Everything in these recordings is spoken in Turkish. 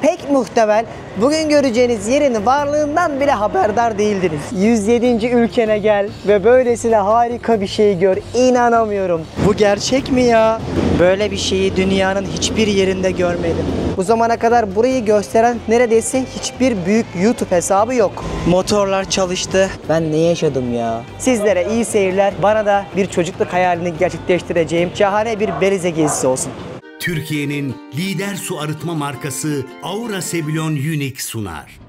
Pek muhtemel bugün göreceğiniz yerin varlığından bile haberdar değildiniz. 107. ülkene gel ve böylesine harika bir şey gör. İnanamıyorum. Bu gerçek mi ya? Böyle bir şeyi dünyanın hiçbir yerinde görmedim. Bu zamana kadar burayı gösteren neredeyse hiçbir büyük YouTube hesabı yok. Motorlar çalıştı. Ben ne yaşadım ya? Sizlere iyi seyirler. Bana da bir çocukluk hayalini gerçekleştireceğim şahane bir Belize gezisi olsun. Türkiye'nin lider su arıtma markası Aura Sebilon Unique sunar.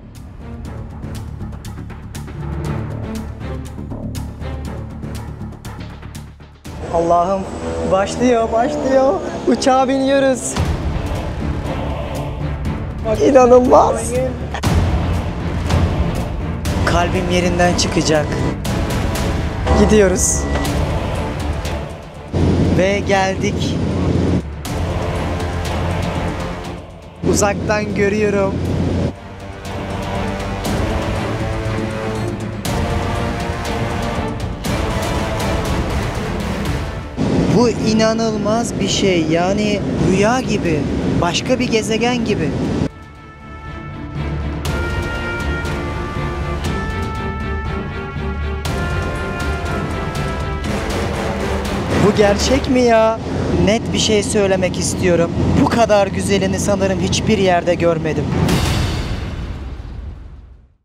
Allah'ım, başlıyor. Uçağa biniyoruz. İnanılmaz. Kalbim yerinden çıkacak. Gidiyoruz. Ve geldik. Uzaktan görüyorum. Bu inanılmaz bir şey. Yani rüya gibi. Başka bir gezegen gibi. Bu gerçek mi ya? Net bir şey söylemek istiyorum. Bu kadar güzelini sanırım hiçbir yerde görmedim.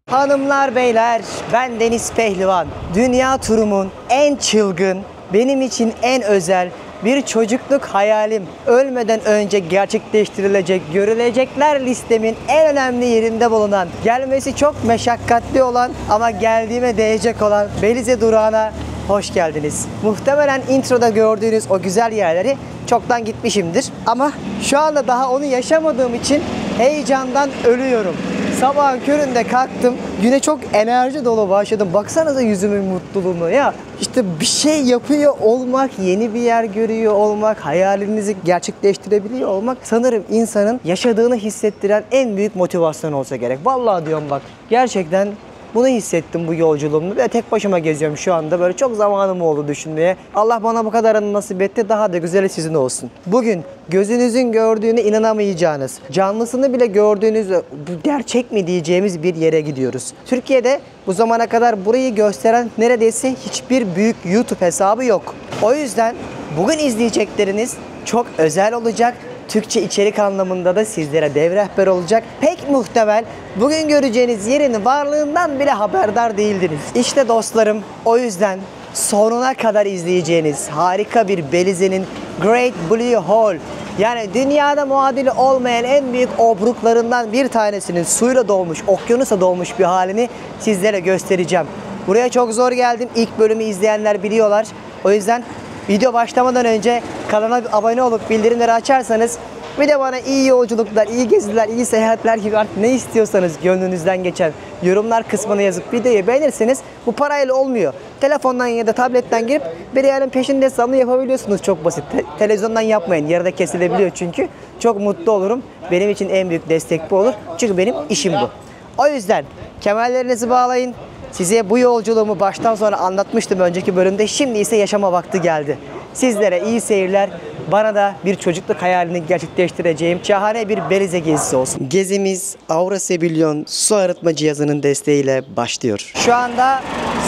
Hanımlar beyler, ben Deniz Pehlivan. Dünya turumun en çılgın, benim için en özel bir çocukluk hayalim. Ölmeden önce gerçekleştirilecek, görülecekler listemin en önemli yerinde bulunan, gelmesi çok meşakkatli olan ama geldiğime değecek olan Belize durağına hoş geldiniz. Muhtemelen introda gördüğünüz o güzel yerleri çoktan gitmişimdir. Ama şu anda daha onu yaşamadığım için heyecandan ölüyorum. Sabahın köründe kalktım. Güne çok enerji dolu başladım. Baksanıza yüzümün mutluluğunu ya. İşte bir şey yapıyor olmak, yeni bir yer görüyor olmak, hayalinizi gerçekleştirebiliyor olmak sanırım insanın yaşadığını hissettiren en büyük motivasyon olsa gerek. Vallahi diyorum bak, gerçekten bunu hissettim bu yolculuğumda ve tek başıma geziyorum şu anda. Böyle çok zamanım oldu düşünmeye. Allah bana bu kadarını nasip etti. Daha da güzeli sizin olsun. Bugün gözünüzün gördüğüne inanamayacağınız, canlısını bile gördüğünüz, bu gerçek mi diyeceğimiz bir yere gidiyoruz. Türkiye'de bu zamana kadar burayı gösteren neredeyse hiçbir büyük YouTube hesabı yok. O yüzden bugün izleyecekleriniz çok özel olacak. Türkçe içerik anlamında da sizlere dev rehber olacak. Pek muhtemel bugün göreceğiniz yerin varlığından bile haberdar değildiniz. İşte dostlarım, o yüzden sonuna kadar izleyeceğiniz harika bir Belize'nin Great Blue Hole, yani dünyada muadili olmayan en büyük obruklarından bir tanesinin suyla dolmuş, okyanusa dolmuş bir halini sizlere göstereceğim. Buraya çok zor geldim. İlk bölümü izleyenler biliyorlar. O yüzden video başlamadan önce kanala abone olup bildirimleri açarsanız, bir de bana iyi yolculuklar, iyi geziler, iyi seyahatler gibi artık ne istiyorsanız gönlünüzden geçen yorumlar kısmına yazıp videoyu beğenirseniz, bu parayla olmuyor. Telefondan ya da tabletten girip bir yerin peşinde hesabını yapabiliyorsunuz, çok basit. Televizyondan yapmayın, yarıda kesilebiliyor çünkü. Çok mutlu olurum. Benim için en büyük destek bu olur. Çünkü benim işim bu. O yüzden kemerlerinizi bağlayın. Size bu yolculuğumu baştan sona anlatmıştım önceki bölümde. Şimdi ise yaşama vakti geldi. Sizlere iyi seyirler. Bana da bir çocukluk hayalini gerçekleştireceğim şahane bir Belize gezisi olsun. Gezimiz Aura Sebilon su arıtma cihazının desteğiyle başlıyor. Şu anda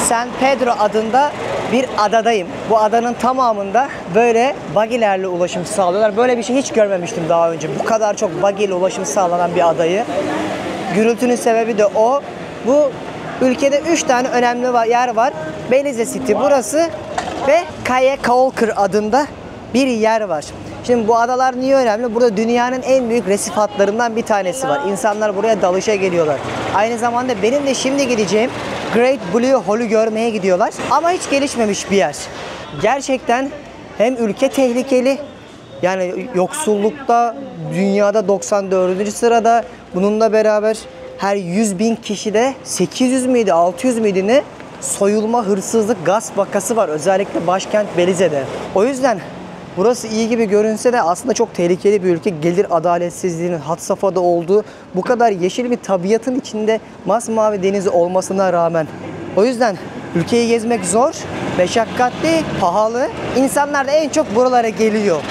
San Pedro adında bir adadayım. Bu adanın tamamında böyle buggy'lerle ulaşım sağlıyorlar. Böyle bir şey hiç görmemiştim daha önce. Bu kadar çok buggy ile ulaşım sağlanan bir adayı. Gürültünün sebebi de o. Bu ülkede 3 tane önemli yer var. Belize City burası ve Caye Caulker adında bir yer var. Şimdi bu adalar niye önemli? Burada dünyanın en büyük resif hatlarından bir tanesi var. İnsanlar buraya dalışa geliyorlar. Aynı zamanda benim de şimdi gideceğim Great Blue Hole'u görmeye gidiyorlar. Ama hiç gelişmemiş bir yer. Gerçekten hem ülke tehlikeli, yani yoksullukta dünyada 94. sırada, bununla beraber her 100.000 kişide 800 müydü 600 müydü ne soyulma, hırsızlık, gasp vakası var. Özellikle başkent Belize'de. O yüzden burası iyi gibi görünse de aslında çok tehlikeli bir ülke. Gelir adaletsizliğinin had safhada olduğu, bu kadar yeşil bir tabiatın içinde masmavi denizi olmasına rağmen. O yüzden ülkeyi gezmek zor, meşakkatli, pahalı. İnsanlar da en çok buralara geliyor.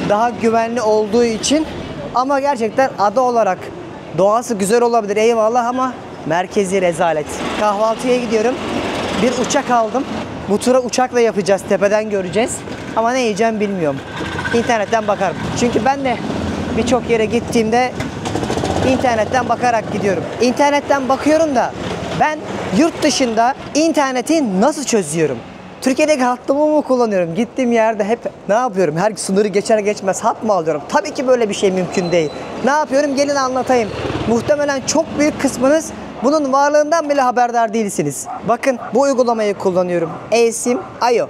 Daha güvenli olduğu için. Ama gerçekten ada olarak Doğası güzel olabilir eyvallah ama merkezi rezalet. Kahvaltıya gidiyorum. Bir uçak aldım. Bu tura uçakla yapacağız. Tepeden göreceğiz. Ama ne yiyeceğim bilmiyorum. İnternetten bakarım. Çünkü ben de birçok yere gittiğimde internetten bakarak gidiyorum. İnternetten bakıyorum da ben yurt dışında interneti nasıl çözüyorum? Türkiye'deki hattımı mı kullanıyorum? Gittiğim yerde hep ne yapıyorum? Her sınırı geçer geçmez hat mı alıyorum? Tabii ki böyle bir şey mümkün değil. Ne yapıyorum? Gelin anlatayım. Muhtemelen çok büyük kısmınız bunun varlığından bile haberdar değilsiniz. Bakın bu uygulamayı kullanıyorum. eSIM.io.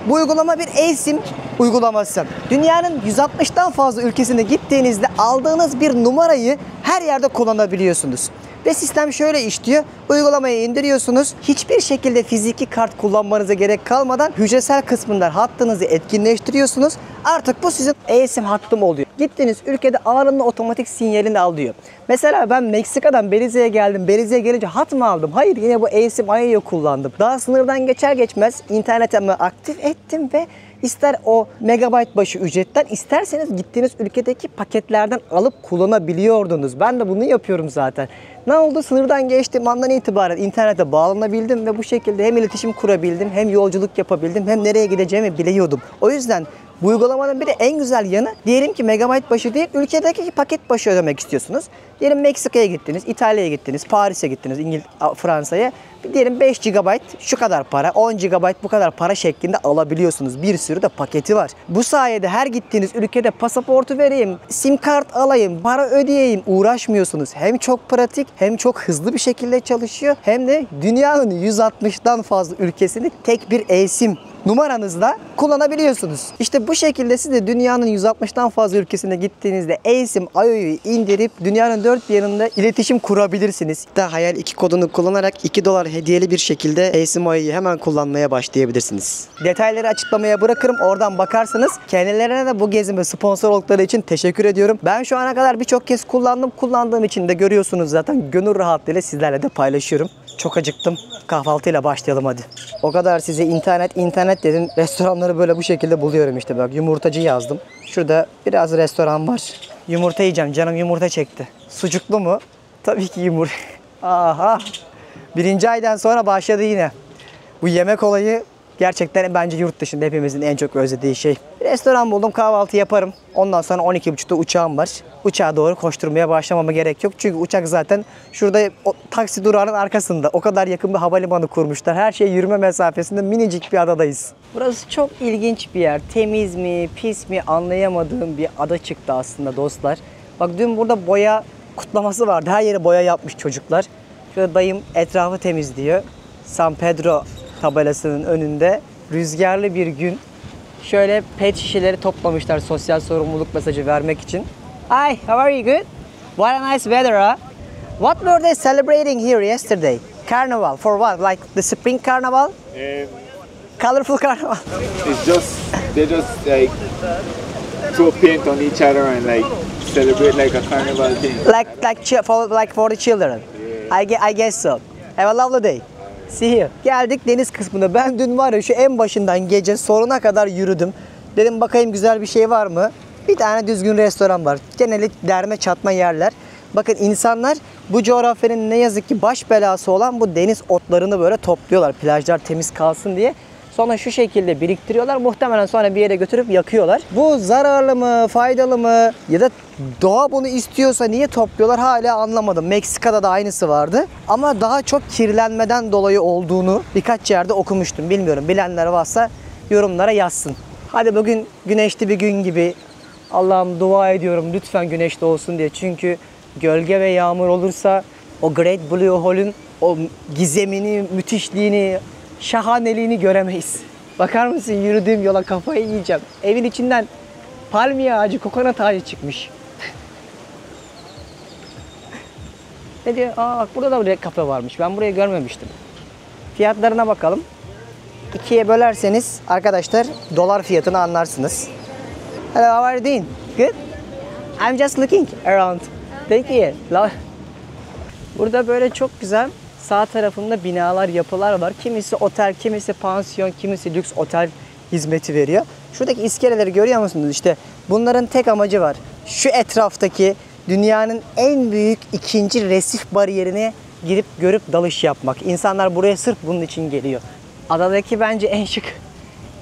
Bu uygulama bir eSIM uygulaması. Dünyanın 160'tan fazla ülkesine gittiğinizde aldığınız bir numarayı her yerde kullanabiliyorsunuz. Ve sistem şöyle işliyor. Uygulamayı indiriyorsunuz. Hiçbir şekilde fiziki kart kullanmanıza gerek kalmadan hücresel kısmından hattınızı etkinleştiriyorsunuz. Artık bu sizin eSIM hattım oluyor. Gittiğiniz ülkede anında otomatik sinyalini alıyor. Mesela ben Meksika'dan Belize'ye geldim. Belize'ye gelince hat mı aldım? Hayır, yine bu eSIM.io'yu kullandım. Daha sınırdan geçer geçmez internetimi aktif ettim ve İster o megabayt başı ücretten, isterseniz gittiğiniz ülkedeki paketlerden alıp kullanabiliyordunuz. Ben de bunu yapıyorum zaten. Ne oldu? Sınırdan geçtiğim andan itibaren internete bağlanabildim ve bu şekilde hem iletişim kurabildim, hem yolculuk yapabildim, hem nereye gideceğimi biliyordum. O yüzden bu uygulamanın bir de en güzel yanı, diyelim ki megabayt başı değil, ülkedeki paket başı ödemek istiyorsunuz. Diyelim Meksika'ya gittiniz, İtalya'ya gittiniz, Paris'e gittiniz, Fransa'ya. Diyelim 5 GB şu kadar para, 10 GB bu kadar para şeklinde alabiliyorsunuz. Bir sürü de paketi var. Bu sayede her gittiğiniz ülkede pasaportu vereyim, sim kart alayım, para ödeyeyim uğraşmıyorsunuz. Hem çok pratik, hem çok hızlı bir şekilde çalışıyor, hem de dünyanın 160'dan fazla ülkesini tek bir eSIM numaranızla kullanabiliyorsunuz. İşte bu şekilde siz de dünyanın 160'tan fazla ülkesine gittiğinizde eSIM.io'yu indirip dünyanın dört bir yanında iletişim kurabilirsiniz. Hatta Hayal 2 kodunu kullanarak $2 hediyeli bir şekilde eSIM.io'yu hemen kullanmaya başlayabilirsiniz. Detayları açıklamaya bırakırım. Oradan bakarsanız kendilerine de bu gezime sponsor oldukları için teşekkür ediyorum. Ben şu ana kadar birçok kez kullandım. Kullandığım için de görüyorsunuz zaten. Gönül rahatlığıyla sizlerle de paylaşıyorum. Çok acıktım. Kahvaltıyla başlayalım hadi. O kadar size internet dedim. Restoranları böyle bu şekilde buluyorum işte. Bak yumurtacı yazdım. Şurada biraz restoran var. Yumurta yiyeceğim. Canım yumurta çekti. Sucuklu mu? Tabii ki yumurta. Aha. 1. aydan sonra başladı yine. Bu yemek olayı gerçekten bence yurt dışında hepimizin en çok özlediği şey. Restoran buldum, kahvaltı yaparım. Ondan sonra 12.30'da uçağım var. Uçağa doğru koşturmaya başlamama gerek yok. Çünkü uçak zaten şurada o taksi durağının arkasında. O kadar yakın bir havalimanı kurmuşlar. Her şey yürüme mesafesinde, minicik bir adadayız. Burası çok ilginç bir yer. Temiz mi, pis mi anlayamadığım bir ada çıktı aslında dostlar. Bak dün burada boya kutlaması vardı. Her yere boya yapmış çocuklar. Şurada dayım etrafı temizliyor. San Pedro tabelasının önünde rüzgarlı bir gün. Şöyle pet şişeleri toplamışlar sosyal sorumluluk mesajı vermek için. Hi, how are you? Good? What a nice weather, huh? What were they celebrating here yesterday? Carnival. For what? Like the spring carnival? Colorful carnival? They just like throw paint on each other and like celebrate like a carnival thing. Like for the children. I guess so. Have a lovely day. See you. Geldik deniz kısmına. Ben dün var ya şu en başından gece sonuna kadar yürüdüm. Dedim bakayım güzel bir şey var mı? Bir tane düzgün restoran var. Geneli derme çatma yerler. Bakın insanlar bu coğrafyanın ne yazık ki baş belası olan bu deniz otlarını böyle topluyorlar. Plajlar temiz kalsın diye. Sonra şu şekilde biriktiriyorlar. Muhtemelen sonra bir yere götürüp yakıyorlar. Bu zararlı mı, faydalı mı ya da doğa bunu istiyorsa niye topluyorlar hala anlamadım. Meksika'da da aynısı vardı. Ama daha çok kirlenmeden dolayı olduğunu birkaç yerde okumuştum. Bilmiyorum. Bilenler varsa yorumlara yazsın. Hadi bugün güneşli bir gün gibi. Allah'ım dua ediyorum lütfen güneşli olsun diye. Çünkü gölge ve yağmur olursa o Great Blue Hole'un o gizemini, müthişliğini, şahaneliğini göremeyiz. Bakar mısın yürüdüğüm yola kafayı yiyeceğim. Evin içinden palmiye ağacı, kokonat ağacı çıkmış. Ne diyor? Aa burada da bir kafe varmış. Ben burayı görmemiştim. Fiyatlarına bakalım. 2'ye bölerseniz arkadaşlar dolar fiyatını anlarsınız. Hello, how are you doing? Good? I'm just looking around. Thank you. Burada böyle çok güzel sağ tarafında binalar, yapılar var. Kimisi otel, kimisi pansiyon, kimisi lüks otel hizmeti veriyor. Şuradaki iskeleleri görüyor musunuz? İşte bunların tek amacı var. Şu etraftaki dünyanın en büyük ikinci resif bariyerine girip görüp dalış yapmak. İnsanlar buraya sırf bunun için geliyor. Adadaki bence en şık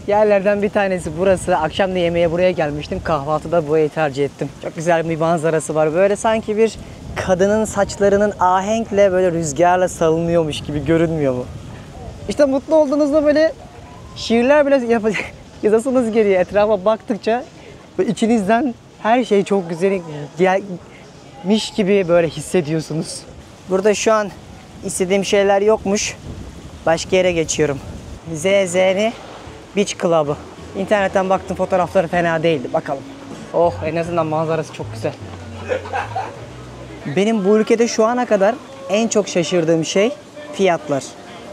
yerlerden bir tanesi burası. Akşam da yemeğe buraya gelmiştim. Kahvaltıda burayı tercih ettim. Çok güzel bir manzarası var. Böyle sanki bir kadının saçlarının ahenkle böyle rüzgarla salınıyormuş gibi görünmüyor mu? İşte mutlu olduğunuzda böyle şiirler bile yazasınız geliyor. Etrafa baktıkça böyle içinizden her şey çok güzel gelmiş gibi böyle hissediyorsunuz. Burada şu an istediğim şeyler yokmuş. Başka yere geçiyorum. ZZN Beach Club'ı. İnternetten baktım, fotoğrafları fena değildi. Bakalım. Oh, en azından manzarası çok güzel. Benim bu ülkede şu ana kadar en çok şaşırdığım şey fiyatlar.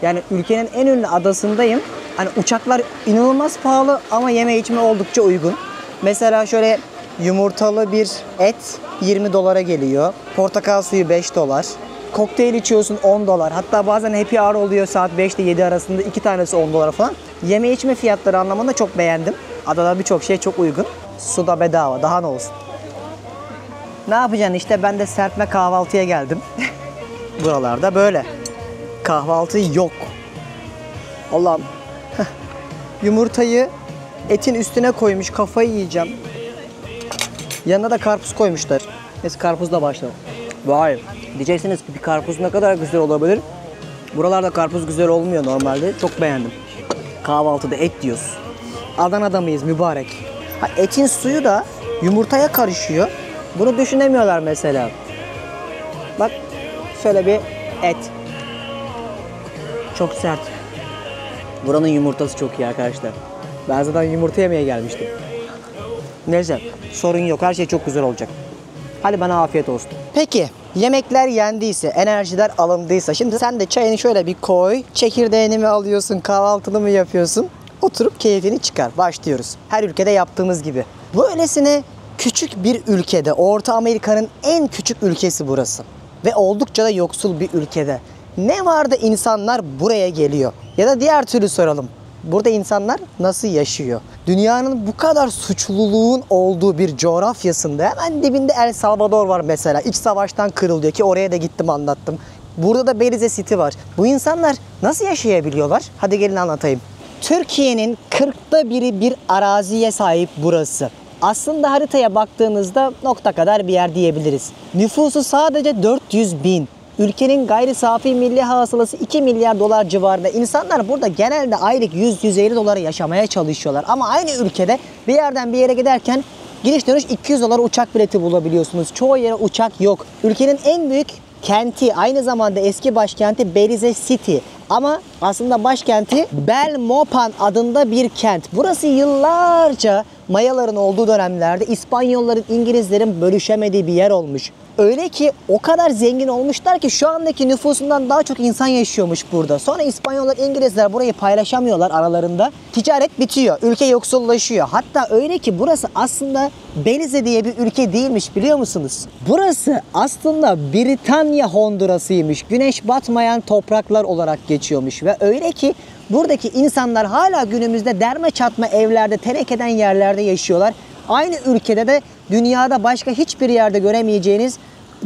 Yani ülkenin en ünlü adasındayım. Hani uçaklar inanılmaz pahalı ama yeme içme oldukça uygun. Mesela şöyle yumurtalı bir et 20 dolara geliyor. Portakal suyu 5 dolar. Kokteyl içiyorsun 10 dolar. Hatta bazen happy hour oluyor saat 5 ile 7 arasında, 2 tanesi 10 dolar falan. Yeme içme fiyatları anlamında çok beğendim. Adada birçok şey çok uygun. Su da bedava. Daha ne olsun. Ne yapacaksın işte, ben de serpme kahvaltıya geldim. Buralarda böyle. Kahvaltı yok. Allah'ım. Yumurtayı etin üstüne koymuş. Kafayı yiyeceğim. Yanına da karpuz koymuşlar. Neyse karpuzla başlayalım. Vay. Diyeceksiniz ki bir karpuz ne kadar güzel olabilir. Buralarda karpuz güzel olmuyor normalde. Çok beğendim. Kahvaltıda et diyoruz. Adana'da mıyız mübarek? Ha, etin suyu da yumurtaya karışıyor. Bunu düşünemiyorlar mesela. Bak şöyle bir et. Çok sert. Buranın yumurtası çok iyi arkadaşlar. Ben zaten yumurta yemeye gelmiştim. Neyse sorun yok, her şey çok güzel olacak. Hadi bana afiyet olsun. Peki yemekler yendiyse, enerjiler alındıysa şimdi sen de çayını şöyle bir koy. Çekirdeğini mi alıyorsun, kahvaltını mı yapıyorsun? Oturup keyfini çıkar. Başlıyoruz. Her ülkede yaptığımız gibi. Böylesine küçük bir ülkede, Orta Amerika'nın en küçük ülkesi burası. Ve oldukça da yoksul bir ülkede. Ne var da insanlar buraya geliyor? Ya da diğer türlü soralım. Burada insanlar nasıl yaşıyor? Dünyanın bu kadar suçluluğun olduğu bir coğrafyasında hemen dibinde El Salvador var mesela. İç savaştan kırılıyor ki oraya da gittim anlattım. Burada da Belize City var. Bu insanlar nasıl yaşayabiliyorlar? Hadi gelin anlatayım. Türkiye'nin 40'ta biri bir araziye sahip burası. Aslında haritaya baktığınızda nokta kadar bir yer diyebiliriz. Nüfusu sadece 400 bin. Ülkenin gayri safi milli hasılası 2 milyar dolar civarında. İnsanlar burada genelde aylık 100-150 dolara yaşamaya çalışıyorlar. Ama aynı ülkede bir yerden bir yere giderken gidiş dönüş 200 dolar uçak bileti bulabiliyorsunuz. Çoğu yere uçak yok. Ülkenin en büyük kenti, aynı zamanda eski başkenti Belize City. Ama aslında başkenti Belmopan adında bir kent. Burası yıllarca Mayaların olduğu dönemlerde İspanyolların, İngilizlerin bölüşemediği bir yer olmuş. Öyle ki o kadar zengin olmuşlar ki şu andaki nüfusundan daha çok insan yaşıyormuş burada. Sonra İspanyollar, İngilizler burayı paylaşamıyorlar aralarında. Ticaret bitiyor, ülke yoksullaşıyor. Hatta öyle ki burası aslında Belize diye bir ülke değilmiş, biliyor musunuz? Burası aslında Britanya Honduras'ıymış. Güneş batmayan topraklar olarak geçiyormuş ve öyle ki buradaki insanlar hala günümüzde derme çatma evlerde, tenekeden yerlerde yaşıyorlar. Aynı ülkede de dünyada başka hiçbir yerde göremeyeceğiniz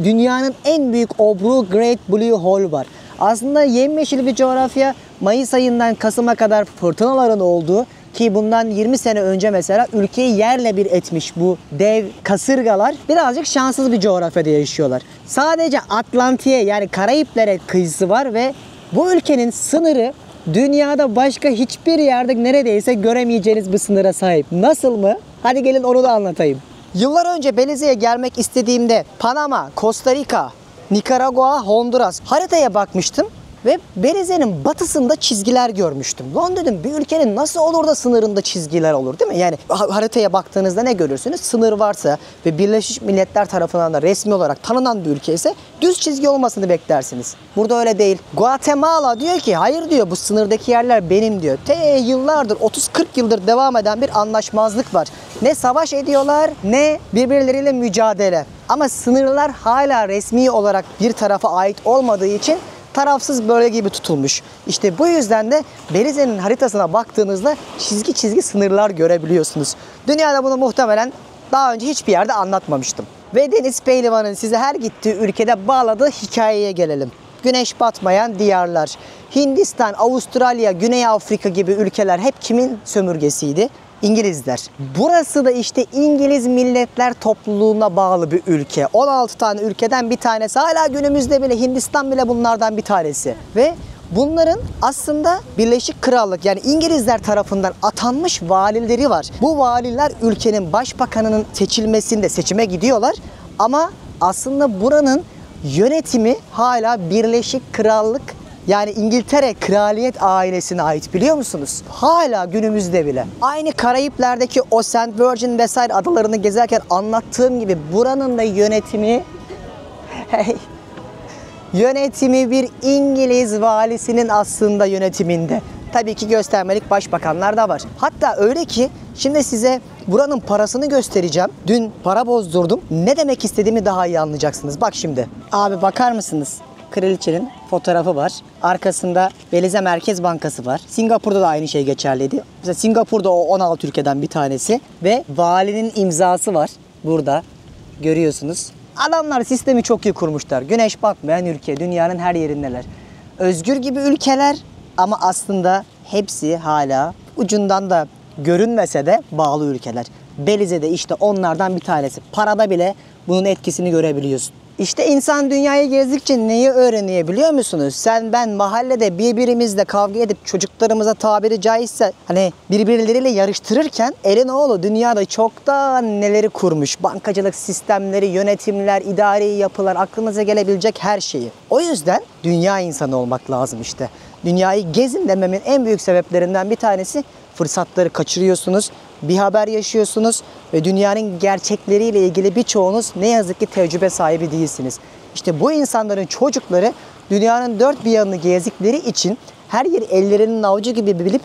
dünyanın en büyük obruğu Great Blue Hole var. Aslında yemyeşil bir coğrafya. Mayıs ayından Kasım'a kadar fırtınaların olduğu, ki bundan 20 sene önce mesela ülkeyi yerle bir etmiş bu dev kasırgalar. Birazcık şanssız bir coğrafyada yaşıyorlar. Sadece Atlantik'e, yani Karayipler'e kıyısı var ve bu ülkenin sınırı dünyada başka hiçbir yerde neredeyse göremeyeceğiniz bir sınıra sahip. Nasıl mı? Hadi gelin onu da anlatayım. Yıllar önce Belize'ye gelmek istediğimde Panama, Costa Rica, Nikaragua, Honduras haritaya bakmıştım ve Belize'nin batısında çizgiler görmüştüm. Lan dedim, bir ülkenin nasıl olur da sınırında çizgiler olur, değil mi? Yani haritaya baktığınızda ne görürsünüz? Sınır varsa ve Birleşmiş Milletler tarafından da resmi olarak tanınan bir ülke ise düz çizgi olmasını beklersiniz. Burada öyle değil. Guatemala diyor ki hayır diyor, bu sınırdaki yerler benim diyor. Yıllardır, 30-40 yıldır devam eden bir anlaşmazlık var. Ne savaş ediyorlar ne birbirleriyle mücadele. Ama sınırlar hala resmi olarak bir tarafa ait olmadığı için tarafsız bölge gibi tutulmuş. İşte bu yüzden de Belize'nin haritasına baktığınızda çizgi çizgi sınırlar görebiliyorsunuz. Dünyada bunu muhtemelen daha önce hiçbir yerde anlatmamıştım. Ve Deniz Pehlivan'ın size her gittiği ülkede bağladığı hikayeye gelelim. Güneş batmayan diyarlar. Hindistan, Avustralya, Güney Afrika gibi ülkeler hep kimin sömürgesiydi? İngilizler. Burası da işte İngiliz Milletler Topluluğu'na bağlı bir ülke. 16 tane ülkeden bir tanesi. Hala günümüzde bile Hindistan bile bunlardan bir tanesi. Ve bunların aslında Birleşik Krallık yani İngilizler tarafından atanmış valileri var. Bu valiler ülkenin başbakanının seçilmesinde seçime gidiyorlar. Ama aslında buranın yönetimi hala Birleşik Krallık yani İngiltere kraliyet ailesine ait biliyor musunuz? Hala günümüzde bile. Aynı Karayipler'deki o St. Virgin vesaire adalarını gezerken anlattığım gibi buranın da yönetimi yönetimi bir İngiliz valisinin aslında yönetiminde. Tabii ki göstermelik başbakanlar da var. Hatta öyle ki şimdi size buranın parasını göstereceğim. Dün para bozdurdum. Ne demek istediğimi daha iyi anlayacaksınız. Bak şimdi. Abi bakar mısınız? Kraliçenin fotoğrafı var. Arkasında Belize Merkez Bankası var. Singapur'da da aynı şey geçerliydi. Mesela Singapur'da o 16 ülkeden bir tanesi. Ve valinin imzası var. Burada görüyorsunuz. Adamlar sistemi çok iyi kurmuşlar. Güneş batmayan ülke. Dünyanın her yerindeler. Özgür gibi ülkeler ama aslında hepsi hala ucundan da görünmese de bağlı ülkeler. Belize de işte onlardan bir tanesi. Parada bile bunun etkisini görebiliyorsun. İşte insan dünyayı gezdikçe neyi öğreniyor biliyor musunuz? Sen ben mahallede birbirimizle kavga edip çocuklarımıza tabiri caizse hani birbirleriyle yarıştırırken elin oğlu dünyada çoktan neleri kurmuş. Bankacılık sistemleri, yönetimler, idari yapılar, aklınıza gelebilecek her şeyi. O yüzden dünya insanı olmak lazım işte. Dünyayı gezin dememin en büyük sebeplerinden bir tanesi fırsatları kaçırıyorsunuz. Bir haber yaşıyorsunuz ve dünyanın gerçekleriyle ilgili birçoğunuz ne yazık ki tecrübe sahibi değilsiniz. İşte bu insanların çocukları dünyanın dört bir yanını gezdikleri için her yer ellerinin avucu gibi bilip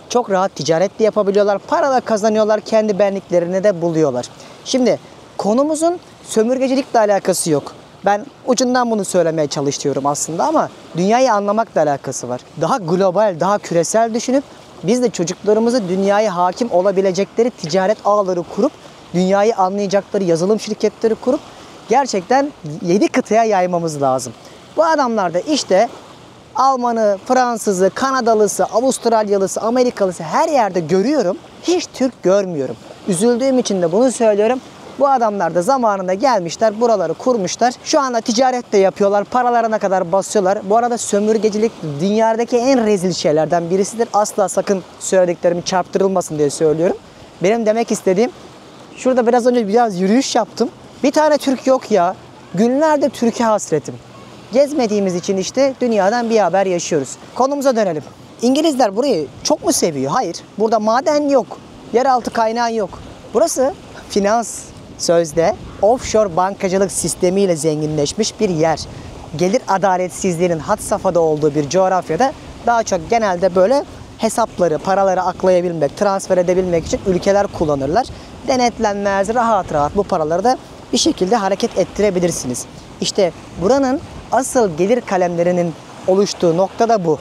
çok rahat ticaret de yapabiliyorlar. Para da kazanıyorlar, kendi benliklerini de buluyorlar. Şimdi konumuzun sömürgecilikle alakası yok. Ben ucundan bunu söylemeye çalışıyorum aslında ama dünyayı anlamakla alakası var. Daha global, daha küresel düşünüp biz de çocuklarımızı dünyaya hakim olabilecekleri ticaret ağları kurup, dünyayı anlayacakları yazılım şirketleri kurup gerçekten 7 kıtaya yaymamız lazım. Bu adamlar da işte Almanı, Fransızı, Kanadalısı, Avustralyalısı, Amerikalısı her yerde görüyorum. Hiç Türk görmüyorum. Üzüldüğüm için de bunu söylüyorum. Bu adamlar da zamanında gelmişler, buraları kurmuşlar. Şu anda ticaret de yapıyorlar, paralarına kadar basıyorlar. Bu arada sömürgecilik dünyadaki en rezil şeylerden birisidir. Asla sakın söylediklerimi çarptırılmasın diye söylüyorum. Benim demek istediğim, şurada biraz önce biraz yürüyüş yaptım. Bir tane Türk yok ya. Günlerdir Türkiye hasretim. Gezmediğimiz için işte dünyadan bir haber yaşıyoruz. Konumuza dönelim. İngilizler burayı çok mu seviyor? Hayır. Burada maden yok. Yeraltı kaynağı yok. Burası finans, sözde offshore bankacılık sistemiyle zenginleşmiş bir yer. Gelir adaletsizliğinin had safhada olduğu bir coğrafyada daha çok genelde böyle hesapları, paraları aklayabilmek, transfer edebilmek için ülkeler kullanırlar. Denetlenmez, rahat rahat bu paraları da bir şekilde hareket ettirebilirsiniz. İşte buranın asıl gelir kalemlerinin oluştuğu nokta da bu.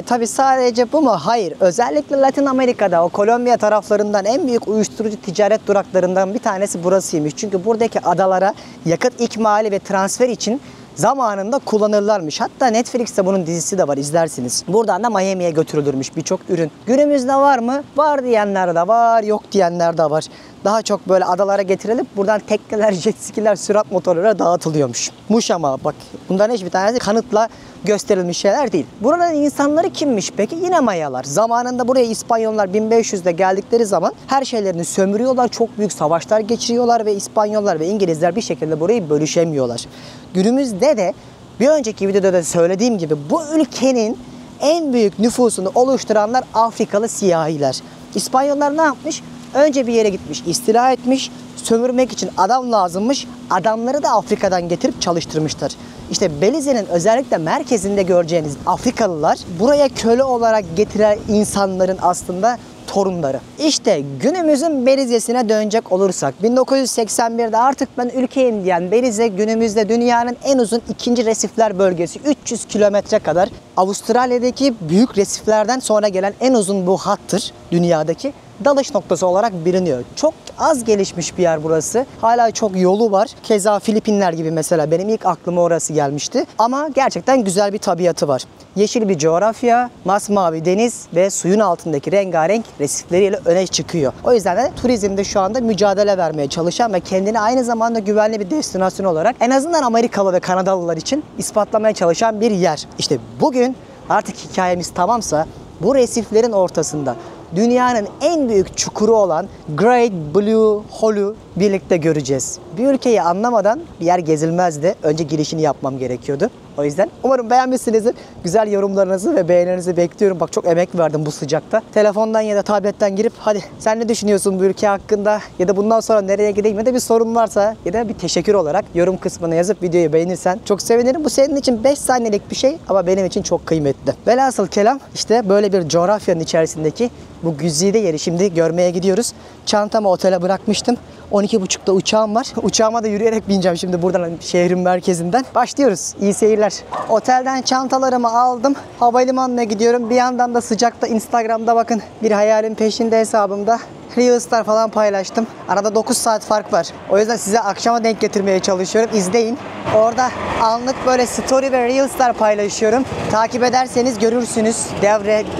Tabi sadece bu mu? Hayır. Özellikle Latin Amerika'da o Kolombiya taraflarından en büyük uyuşturucu ticaret duraklarından bir tanesi burasıymış. Çünkü buradaki adalara yakıt ikmali ve transfer için zamanında kullanırlarmış. Hatta Netflix'te bunun dizisi de var, izlersiniz. Buradan da Miami'ye götürülürmüş birçok ürün. Günümüzde var mı? Var diyenler de var, yok diyenler de var. Daha çok böyle adalara getirilip buradan tekneler, jet skiler, sürat motorlara dağıtılıyormuş. Muş ama bak bunların hiçbir tanesi kanıtla gösterilmiş şeyler değil. Buranın insanları kimmiş peki? Yine Mayalar. Zamanında buraya İspanyollar 1500'de geldikleri zaman her şeylerini sömürüyorlar. Çok büyük savaşlar geçiriyorlar ve İspanyollar ve İngilizler bir şekilde burayı bölüşemiyorlar. Günümüzde de bir önceki videoda da söylediğim gibi bu ülkenin en büyük nüfusunu oluşturanlar Afrikalı siyahiler. İspanyollar ne yapmış? Önce bir yere gitmiş, istila etmiş, sömürmek için adam lazımmış. Adamları da Afrika'dan getirip çalıştırmışlar. İşte Belize'nin özellikle merkezinde göreceğiniz Afrikalılar buraya köle olarak getiren insanların aslında torunları. İşte günümüzün Belize'sine dönecek olursak 1981'de artık ben ülkeyim diyen Belize günümüzde dünyanın en uzun ikinci resifler bölgesi. 300 kilometre kadar Avustralya'daki büyük resiflerden sonra gelen en uzun bu hattır dünyadaki. dalış noktası olarak biliniyor. Çok az gelişmiş bir yer burası. Hala çok yolu var. Keza Filipinler gibi mesela benim ilk aklıma orası gelmişti. Ama gerçekten güzel bir tabiatı var. Yeşil bir coğrafya, masmavi deniz ve suyun altındaki rengarenk resifleriyle öne çıkıyor. O yüzden de turizmde şu anda mücadele vermeye çalışan ve kendini aynı zamanda güvenli bir destinasyon olarak en azından Amerikalı ve Kanadalılar için ispatlamaya çalışan bir yer. İşte bugün artık hikayemiz tamamsa bu resiflerin ortasında dünyanın en büyük çukuru olan Great Blue Hole'u birlikte göreceğiz. Bir ülkeyi anlamadan bir yer gezilmezdi. Önce girişini yapmam gerekiyordu. O yüzden umarım beğenmişsinizdir. Güzel yorumlarınızı ve beğenilerinizi bekliyorum. Bak çok emek verdim bu sıcakta. Telefondan ya da tabletten girip hadi sen ne düşünüyorsun bu ülke hakkında ya da bundan sonra nereye gideyim ya da bir sorun varsa ya da bir teşekkür olarak yorum kısmına yazıp videoyu beğenirsen çok sevinirim. Bu senin için 5 saniyelik bir şey ama benim için çok kıymetli. Velhasıl kelam işte böyle bir coğrafyanın içerisindeki bu güzide yeri şimdi görmeye gidiyoruz. Çantamı otele bırakmıştım. 12.30'da uçağım var. Uçağıma da yürüyerek bineceğim şimdi buradan şehrin merkezinden. Başlıyoruz. İyi seyirler. Otelden çantalarımı aldım. Havalimanına gidiyorum. Bir yandan da sıcakta Instagram'da bakın bir hayalin peşinde hesabımda Reels'lar falan paylaştım. Arada 9 saat fark var. O yüzden size akşama denk getirmeye çalışıyorum. İzleyin. Orada anlık böyle story ve Reels'lar paylaşıyorum. Takip ederseniz görürsünüz.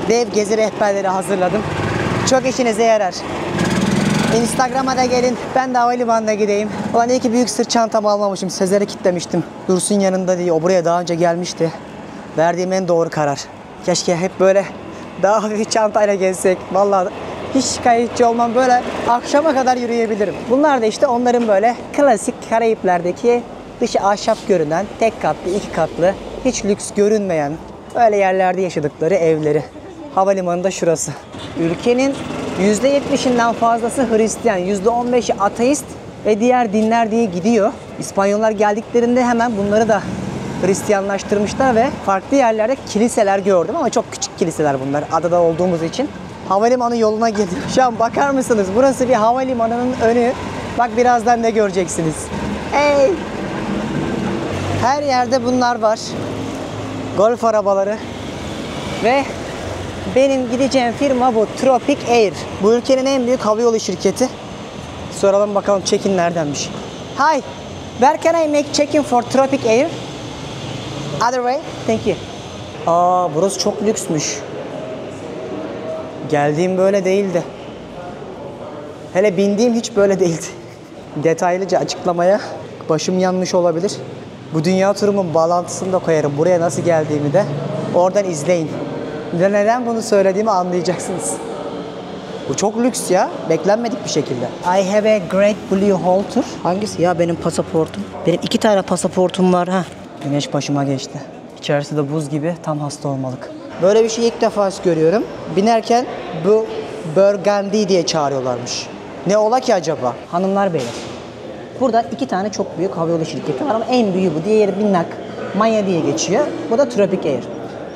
Dev gezi rehberleri hazırladım. Çok işinize yarar. Instagram'a da gelin. Ben de havalimanına gideyim. Ulan iyi ki büyük sırt çantamı almamışım. Sezer'e kilitlemiştim. Dursun yanında diye. O buraya daha önce gelmişti. Verdiğim en doğru karar. Keşke hep böyle daha hafif çantayla gezsek. Vallahi hiç şikayetçi olmam. Böyle akşama kadar yürüyebilirim. Bunlar da işte onların böyle klasik Karayipler'deki dışı ahşap görünen, tek katlı, iki katlı, hiç lüks görünmeyen öyle yerlerde yaşadıkları evleri. Havalimanı da şurası. Ülkenin %70'inden fazlası Hristiyan, %15'i ateist ve diğer dinler diye gidiyor. İspanyollar geldiklerinde hemen bunları da Hristiyanlaştırmışlar ve farklı yerlerde kiliseler gördüm ama çok küçük kiliseler bunlar adada olduğumuz için. Havalimanı yoluna gidiyor. Şu an bakar mısınız? Burası bir havalimanının önü. Bak birazdan ne göreceksiniz. Hey! Her yerde bunlar var. Golf arabaları ve benim gideceğim firma bu. Tropic Air. Bu ülkenin en büyük havayolu şirketi. Soralım bakalım check-in neredenmiş. Hi, where can I make check-in for Tropic Air? Other way? Thank you. Aa, burası çok lüksmüş. Geldiğim böyle değildi. Hele bindiğim hiç böyle değildi. Detaylıca açıklamaya başım yanmış olabilir. Bu dünya turumun bağlantısını da koyarım. Buraya nasıl geldiğimi de oradan izleyin. Ve neden bunu söylediğimi anlayacaksınız. Bu çok lüks ya. Beklenmedik bir şekilde. I have a Great Blue Hole tour. Hangisi ya benim pasaportum? Benim 2 tane pasaportum var ha. Güneş başıma geçti. İçerisi de buz gibi, tam hasta olmalık. Böyle bir şey ilk defa görüyorum. Binerken bu Burgundy diye çağırıyorlarmış. Ne ola ki acaba? Hanımlar beyler. Burada 2 tane çok büyük havayolu şirketi var ama en büyüğü bu. Diğeri Binnak, Maya diye geçiyor. Bu da Tropic Air.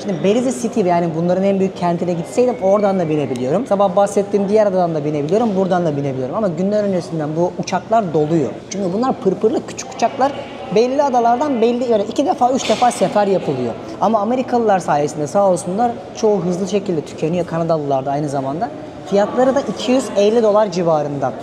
Şimdi Belize City yani bunların en büyük kentine gitseydim oradan da binebiliyorum. Sabah bahsettiğim diğer adadan da binebiliyorum, buradan da binebiliyorum. Ama günler öncesinden bu uçaklar doluyor. Çünkü bunlar pırpırlı küçük uçaklar. Belli adalardan belli yani 2 defa 3 defa sefer yapılıyor. Ama Amerikalılar sayesinde sağ olsunlar çoğu hızlı şekilde tükeniyor. Kanadalılar da aynı zamanda. Fiyatları da $250 civarında.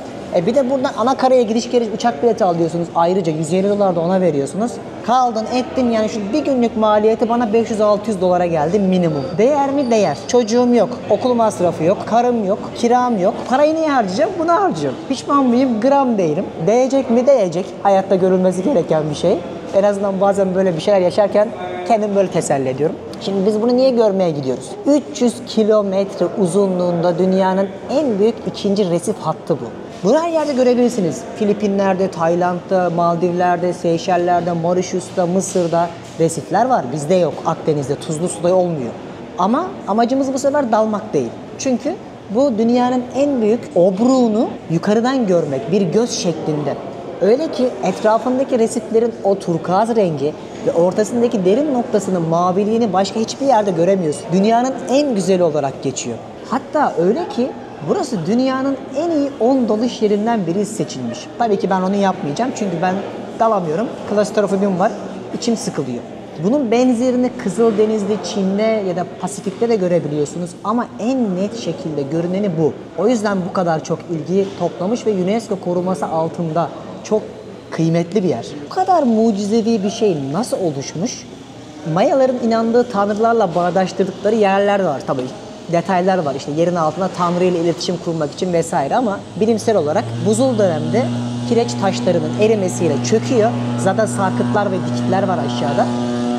Bir de buradan ana karaya gidiş geliş uçak bileti alıyorsunuz. Ayrıca $150 da ona veriyorsunuz. Kaldın ettin yani şu bir günlük maliyeti bana $500-600 geldi minimum. Değer mi? Değer. Çocuğum yok. Okul masrafı yok. Karım yok. Kiram yok. Parayı niye harcayacağım? Bunu harcıyorum. Pişman mıyım? Gram değilim. Değecek mi? Değecek. Hayatta görülmesi gereken bir şey. En azından bazen böyle bir şeyler yaşarken kendimi böyle teselli ediyorum. Şimdi biz bunu niye görmeye gidiyoruz? 300 kilometre uzunluğunda dünyanın en büyük ikinci resif hattı bu. Bunu her yerde görebilirsiniz. Filipinler'de, Tayland'da, Maldivler'de, Seyşeller'de, Mauritius'ta, Mısır'da resifler var. Bizde yok. Akdeniz'de, tuzlu suda olmuyor. Ama amacımız bu sefer dalmak değil. Çünkü bu dünyanın en büyük obruğunu yukarıdan görmek, bir göz şeklinde. Öyle ki etrafındaki resiflerin o turkuaz rengi ve ortasındaki derin noktasının maviliğini başka hiçbir yerde göremiyorsun. Dünyanın en güzeli olarak geçiyor. Hatta öyle ki burası dünyanın en iyi 10 dalış yerinden biri seçilmiş. Tabii ki ben onu yapmayacağım çünkü ben dalamıyorum. Klostrofobim var, içim sıkılıyor. Bunun benzerini Kızıldeniz'de, Çin'de ya da Pasifik'te de görebiliyorsunuz ama en net şekilde görüneni bu. O yüzden bu kadar çok ilgi toplamış ve UNESCO koruması altında çok kıymetli bir yer. Bu kadar mucizevi bir şey nasıl oluşmuş? Mayaların inandığı tanrılarla bağdaştırdıkları yerler var tabii. Detaylar var işte yerin altında tanrı ile iletişim kurmak için vesaire ama bilimsel olarak buzul dönemde kireç taşlarının erimesiyle çöküyor. Zaten sarkıtlar ve dikitler var aşağıda.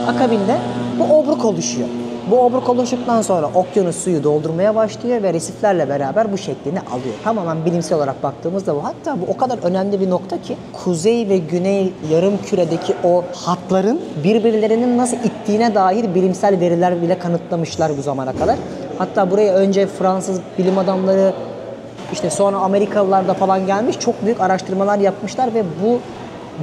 Akabinde bu obruk oluşuyor. Bu obruk oluştuktan sonra okyanus suyu doldurmaya başlıyor ve resiflerle beraber bu şeklini alıyor. Tamamen bilimsel olarak baktığımızda bu. Hatta bu o kadar önemli bir nokta ki kuzey ve güney yarım küredeki o hatların birbirlerinin nasıl ittiğine dair bilimsel veriler bile kanıtlamışlar bu zamana kadar. Hatta buraya önce Fransız bilim adamları işte sonra Amerikalılar da falan gelmiş çok büyük araştırmalar yapmışlar ve bu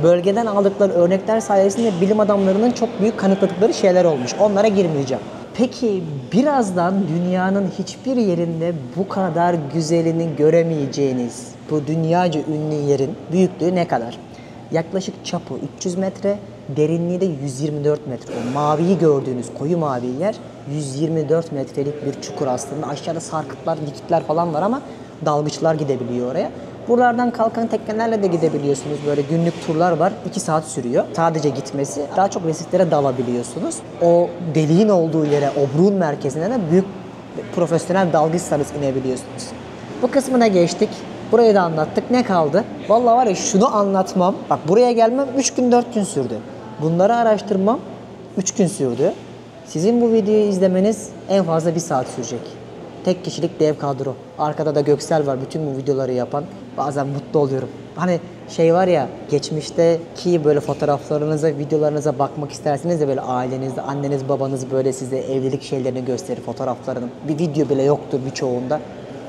bölgeden aldıkları örnekler sayesinde bilim adamlarının çok büyük kanıtladıkları şeyler olmuş. Onlara girmeyeceğim. Peki birazdan dünyanın hiçbir yerinde bu kadar güzelini göremeyeceğiniz bu dünyaca ünlü yerin büyüklüğü ne kadar? Yaklaşık çapı 300 metre, derinliği de 124 metre. O maviyi gördüğünüz koyu mavi yer 124 metrelik bir çukur aslında. Aşağıda sarkıtlar, dikitler falan var ama dalgıçlar gidebiliyor oraya. Buralardan kalkan teknelerle de gidebiliyorsunuz. Böyle günlük turlar var. 2 saat sürüyor. Sadece gitmesi. Daha çok resiflere dalabiliyorsunuz. O deliğin olduğu yere, obruğun merkezine de büyük profesyonel dalgıçsanız inebiliyorsunuz. Bu kısmına geçtik. Burayı da anlattık. Ne kaldı? Vallahi var ya şunu anlatmam. Bak buraya gelmem 3 gün 4 gün sürdü. Bunları araştırmam 3 gün sürdü. Sizin bu videoyu izlemeniz en fazla 1 saat sürecek. Tek kişilik dev kadro. Arkada da Göksel var bütün bu videoları yapan. Bazen mutlu oluyorum. Hani şey var ya geçmişteki böyle fotoğraflarınıza, videolarınıza bakmak istersiniz de böyle ailenizde, anneniz, babanız böyle size evlilik şeylerini gösterir fotoğraflarının. Bir video bile yoktur birçoğunda.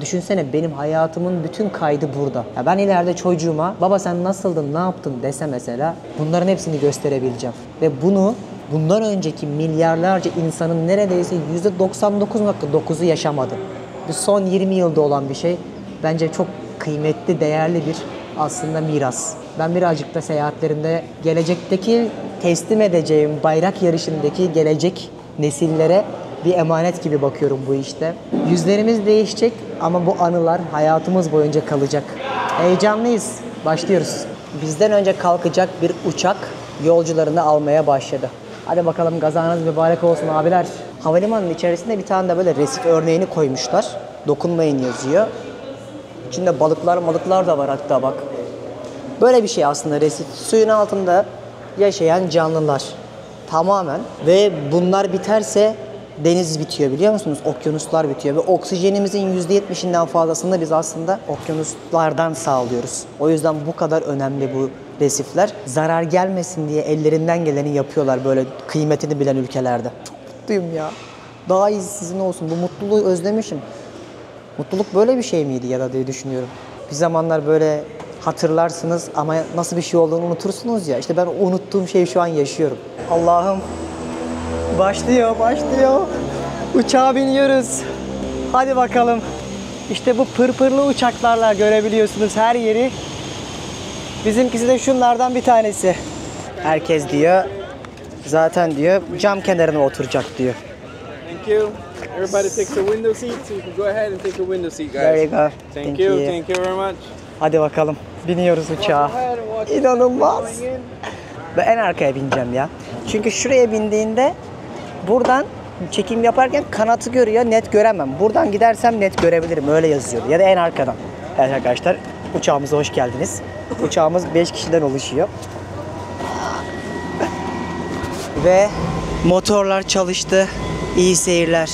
Düşünsene benim hayatımın bütün kaydı burada. Ya ben ileride çocuğuma baba sen nasıldın, ne yaptın dese mesela bunların hepsini gösterebileceğim. Ve bunu bundan önceki milyarlarca insanın neredeyse %99.9'u yaşamadı. Bu son 20 yılda olan bir şey. Bence çok kıymetli, değerli bir aslında miras. Ben birazcık da seyahatlerimde gelecekteki teslim edeceğim bayrak yarışındaki gelecek nesillere bir emanet gibi bakıyorum bu işte. Yüzlerimiz değişecek ama bu anılar hayatımız boyunca kalacak. Heyecanlıyız. Başlıyoruz. Bizden önce kalkacak bir uçak yolcularını almaya başladı. Hadi bakalım gazanız mübarek olsun abiler. Havalimanının içerisinde bir tane de böyle resif örneğini koymuşlar. Dokunmayın yazıyor. İçinde balıklar da var hatta bak. Böyle bir şey aslında resif. Suyun altında yaşayan canlılar. Tamamen. Ve bunlar biterse deniz bitiyor biliyor musunuz? Okyanuslar bitiyor ve oksijenimizin %70'inden fazlasını biz aslında okyanuslardan sağlıyoruz. O yüzden bu kadar önemli bu resifler. Zarar gelmesin diye ellerinden geleni yapıyorlar böyle kıymetini bilen ülkelerde. Çok mutluyum ya. Daha iyisi sizin olsun. Bu mutluluğu özlemişim. Mutluluk böyle bir şey miydi ya da diye düşünüyorum. Bir zamanlar böyle hatırlarsınız ama nasıl bir şey olduğunu unutursunuz ya. İşte ben unuttuğum şeyi şu an yaşıyorum. Allah'ım. Başlıyor. Uçağa biniyoruz. Hadi bakalım. İşte bu pırpırlı uçaklarla görebiliyorsunuz her yeri. Bizimkisi de şunlardan bir tanesi. Herkes diyor, zaten diyor cam kenarına oturacak diyor. Thank you. Everybody takes a window seat, so you can go ahead and take a window seat, guys. There you go. Thank you very much. Hadi bakalım, biniyoruz uçağa. İnanılmaz. Ben en arkaya bineceğim ya. Çünkü şuraya bindiğinde buradan çekim yaparken kanatı görüyor, net göremem. Buradan gidersem net görebilirim, öyle yazıyor. Ya da en arkadan. Evet arkadaşlar, uçağımıza hoş geldiniz. Uçağımız 5 kişiden oluşuyor. Ve motorlar çalıştı. İyi seyirler.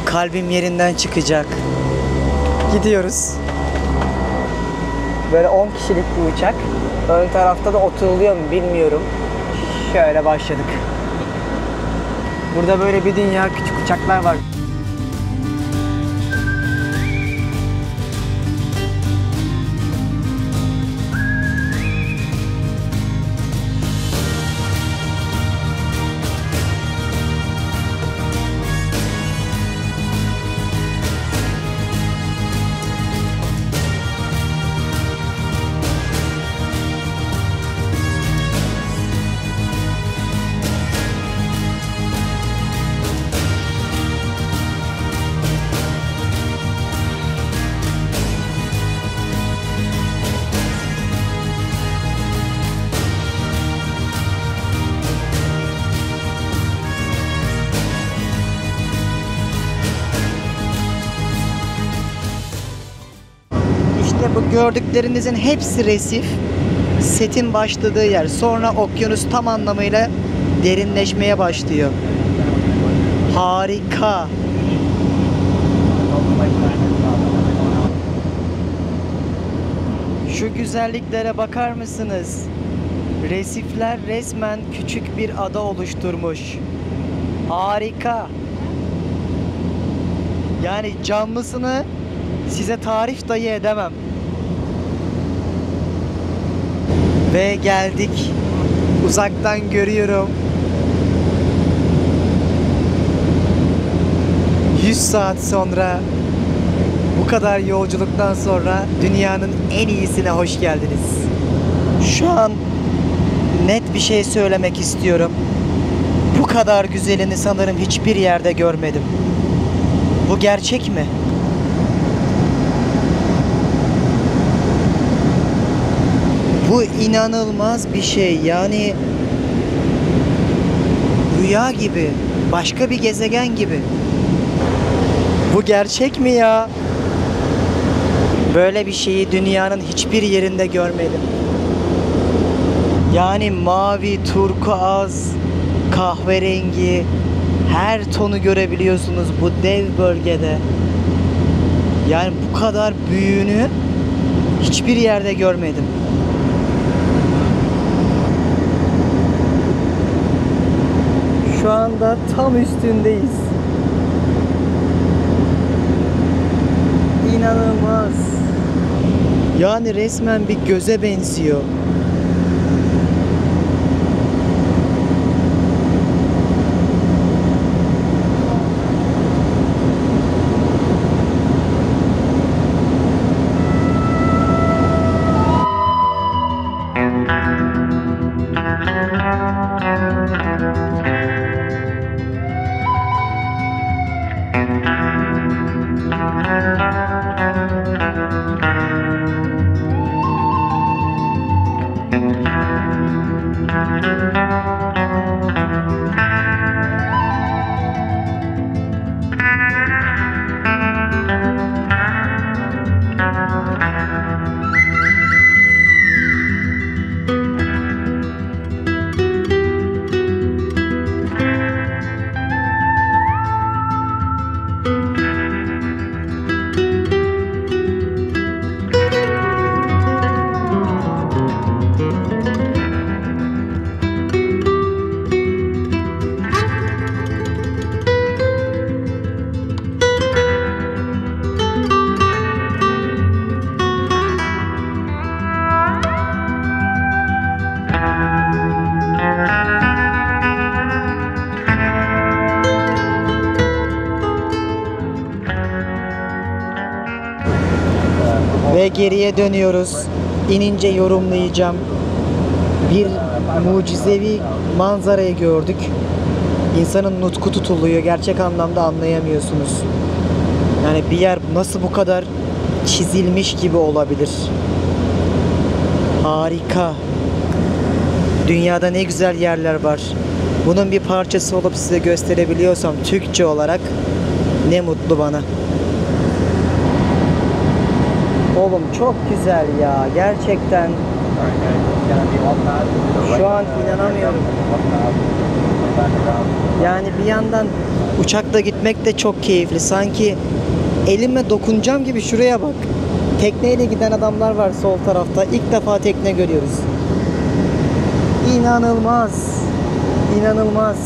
Kalbim yerinden çıkacak. Gidiyoruz. Böyle 10 kişilik bir uçak. Ön tarafta da oturuluyor mu bilmiyorum. Şöyle başladık. Burada böyle bir dünya küçük uçaklar var. gördüklerinizin hepsi resif. Setin başladığı yer. Sonra okyanus tam anlamıyla derinleşmeye başlıyor. Harika. Şu güzelliklere bakar mısınız? Resifler resmen küçük bir ada oluşturmuş. Harika. Yani canlısını size tarif dahi edemem. Ve geldik. Uzaktan görüyorum. 100 saat sonra, bu kadar yolculuktan sonra dünyanın en iyisine hoş geldiniz. Şu an net bir şey söylemek istiyorum. Bu kadar güzelini sanırım hiçbir yerde görmedim. Bu gerçek mi? Bu inanılmaz bir şey. Yani rüya gibi, başka bir gezegen gibi. Bu gerçek mi ya? Böyle bir şeyi dünyanın hiçbir yerinde görmedim. Yani mavi, turkuaz, kahverengi, her tonu görebiliyorsunuz bu dev bölgede. Yani bu kadar büyüğünü hiçbir yerde görmedim. Şu anda tam üstündeyiz. İnanılmaz. Yani resmen bir göze benziyor. Ve geriye dönüyoruz. İnince yorumlayacağım. Bir mucizevi manzarayı gördük. İnsanın nutku tutuluyor. Gerçek anlamda anlayamıyorsunuz. Yani bir yer nasıl bu kadar çizilmiş gibi olabilir? Harika. Dünyada ne güzel yerler var. Bunun bir parçası olup size gösterebiliyorsam Türkçe olarak ne mutlu bana. Oğlum çok güzel ya, gerçekten. Şu an inanamıyorum. Yani bir yandan uçakla gitmek de çok keyifli. Sanki elime dokunacağım gibi. Şuraya bak. Tekneyle giden adamlar var sol tarafta. İlk defa tekne görüyoruz. İnanılmaz. İnanılmaz.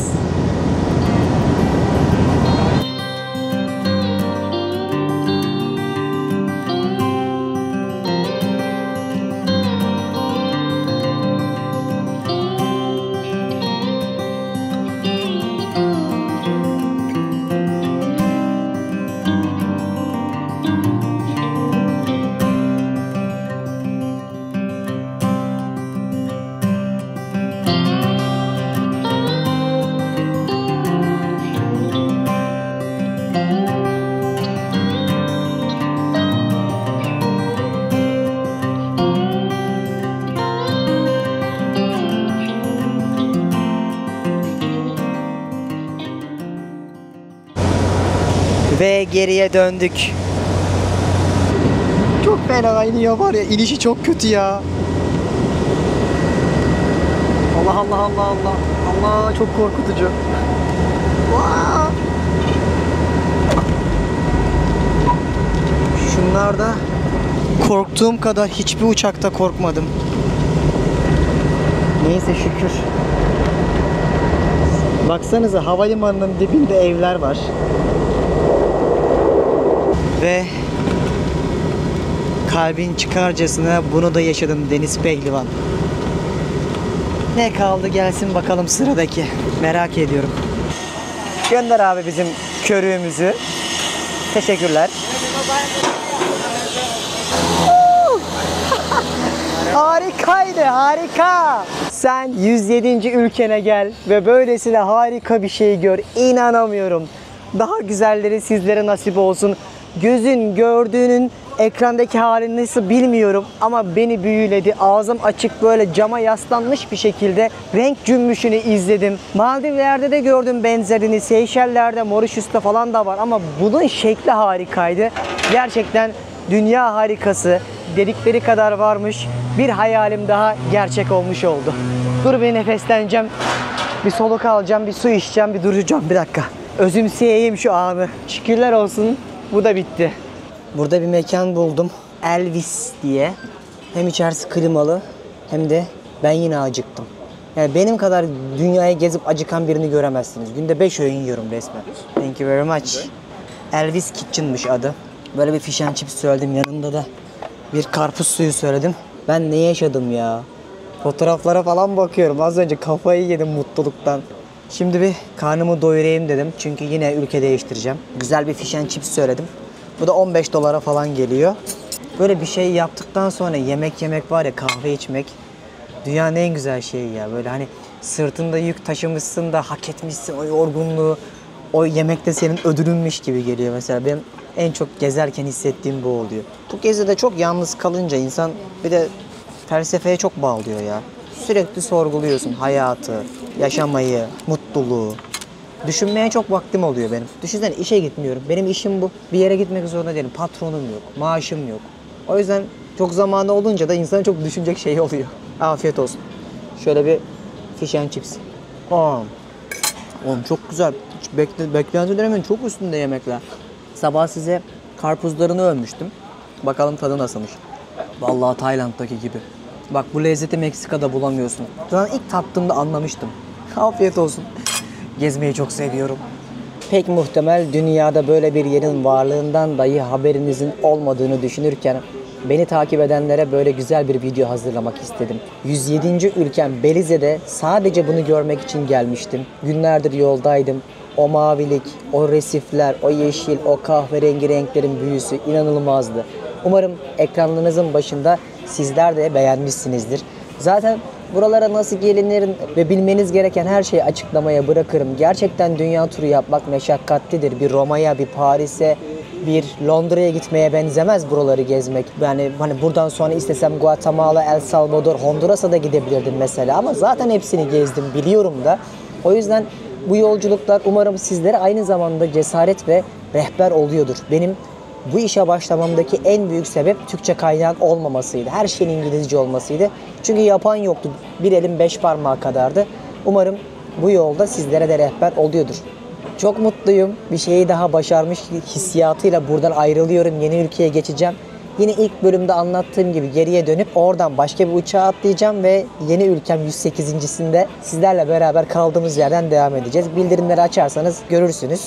Ve geriye döndük. Çok fena iniyor var ya. İnişi çok kötü ya. Allah Allah Allah Allah. Allah çok korkutucu. Vaa! Şunlarda korktuğum kadar hiçbir uçakta korkmadım. Neyse şükür. Baksanıza havalimanının dibinde evler var. Ve kalbin çıkarcasına bunu da yaşadım Deniz Pehlivan. Ne kaldı gelsin bakalım sıradaki. Merak ediyorum. Gönder abi bizim körüğümüzü. Teşekkürler. Harikaydı, harika. Sen 107. ülkene gel ve böylesine harika bir şey gör. İnanamıyorum. Daha güzelleri sizlere nasip olsun. Gözün gördüğünün ekrandaki halini nasıl bilmiyorum ama beni büyüledi. Ağzım açık böyle cama yaslanmış bir şekilde renk cümbüşünü izledim. Maldivler'de de gördüm benzerini. Seyşeller'de, Mauritius'ta falan da var ama bunun şekli harikaydı. Gerçekten dünya harikası dedikleri kadar varmış. Bir hayalim daha gerçek olmuş oldu. Dur bir nefesleneceğim. Bir soluk alacağım, bir su içeceğim, bir duracağım. Bir dakika. Özümseyeyim şu anı. Şükürler olsun. Bu da bitti. Burada bir mekan buldum. Elvis diye. Hem içerisi klimalı hem de ben yine acıktım. Yani benim kadar dünyayı gezip acıkan birini göremezsiniz. Günde 5 öğün yiyorum resmen. Thank you very much. Elvis Kitchen'mış adı. Böyle bir fish and chips söyledim. Yanında da bir karpuz suyu söyledim. Ben ne yaşadım ya? Fotoğraflara falan bakıyorum. Az önce kafayı yedim mutluluktan. Şimdi bir karnımı doyurayım dedim. Çünkü yine ülke değiştireceğim. Güzel bir fish and chips söyledim. Bu da 15 dolara falan geliyor. Böyle bir şey yaptıktan sonra yemek var ya, kahve içmek. Dünyanın en güzel şeyi ya. Böyle hani sırtında yük taşımışsın da hak etmişsin o yorgunluğu. O yemekte senin ödülünmüş gibi geliyor mesela. Benim en çok gezerken hissettiğim bu oluyor. Bu gezide çok yalnız kalınca insan bir de felsefeye çok bağlıyor ya. Sürekli sorguluyorsun hayatı, yaşamayı, mutluluğu. Düşünmeye çok vaktim oluyor benim. Düşünsene işe gitmiyorum. Benim işim bu. Bir yere gitmek zorunda değilim. Patronum yok, maaşım yok. O yüzden çok zamanı olunca da insanın çok düşünecek şey oluyor. Afiyet olsun. Şöyle bir fish and chips. Oğlum çok güzel. Hiç beklentilerimin çok üstünde yemekler. Sabah size karpuzlarını övmüştüm. Bakalım tadı nasılmış. Vallahi Tayland'daki gibi. Bak bu lezzeti Meksika'da bulamıyorsun. Zaten ilk tattığımda anlamıştım. Afiyet olsun. Gezmeyi çok seviyorum. Pek muhtemel dünyada böyle bir yerin varlığından dahi haberinizin olmadığını düşünürken beni takip edenlere böyle güzel bir video hazırlamak istedim. 107. ülkem Belize'de sadece bunu görmek için gelmiştim. Günlerdir yoldaydım. O mavilik, o resifler, o yeşil, o kahverengi renklerin büyüsü inanılmazdı. Umarım ekranlarınızın başında sizler de beğenmişsinizdir. Zaten buralara nasıl gelinir ve bilmeniz gereken her şeyi açıklamaya bırakırım. Gerçekten dünya turu yapmak meşakkatlidir. Bir Roma'ya, bir Paris'e, bir Londra'ya gitmeye benzemez buraları gezmek. Yani hani buradan sonra istesem Guatemala, El Salvador, Honduras'a da gidebilirdim mesela ama zaten hepsini gezdim, biliyorum da. O yüzden bu yolculuklar umarım sizlere aynı zamanda cesaret ve rehber oluyordur. Benim bu işe başlamamdaki en büyük sebep Türkçe kaynağın olmamasıydı. Her şeyin İngilizce olmasıydı. Çünkü yapan yoktu. Bir elin 5 parmağı kadardı. Umarım bu yolda sizlere de rehber oluyordur. Çok mutluyum. Bir şeyi daha başarmış hissiyatıyla buradan ayrılıyorum. Yeni ülkeye geçeceğim. Yine ilk bölümde anlattığım gibi geriye dönüp oradan başka bir uçağa atlayacağım ve yeni ülkem 108.sinde sizlerle beraber kaldığımız yerden devam edeceğiz. Bildirimleri açarsanız görürsünüz.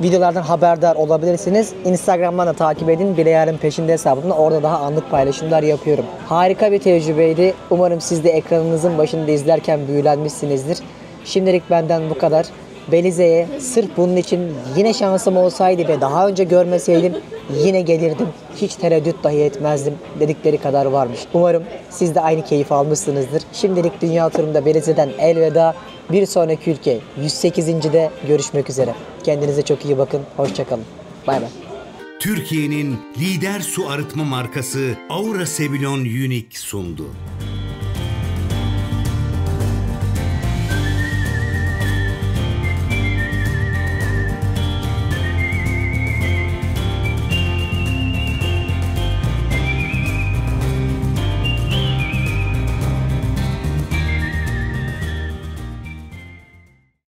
Videolardan haberdar olabilirsiniz. Instagram'dan da takip edin. Bileyar'ın peşinde hesabımda. Orada daha anlık paylaşımlar yapıyorum. Harika bir tecrübeydi. Umarım siz de ekranınızın başında izlerken büyülenmişsinizdir. Şimdilik benden bu kadar. Belize'ye sırf bunun için yine şansım olsaydı ve daha önce görmeseydim yine gelirdim. Hiç tereddüt dahi etmezdim dedikleri kadar varmış. Umarım siz de aynı keyif almışsınızdır. Şimdilik dünya turumda Belize'den elveda. Bir sonraki ülke 108.de görüşmek üzere. Kendinize çok iyi bakın. Hoşçakalın. Bay bay. Türkiye'nin lider su arıtma markası Aura Sebilon Unique sundu.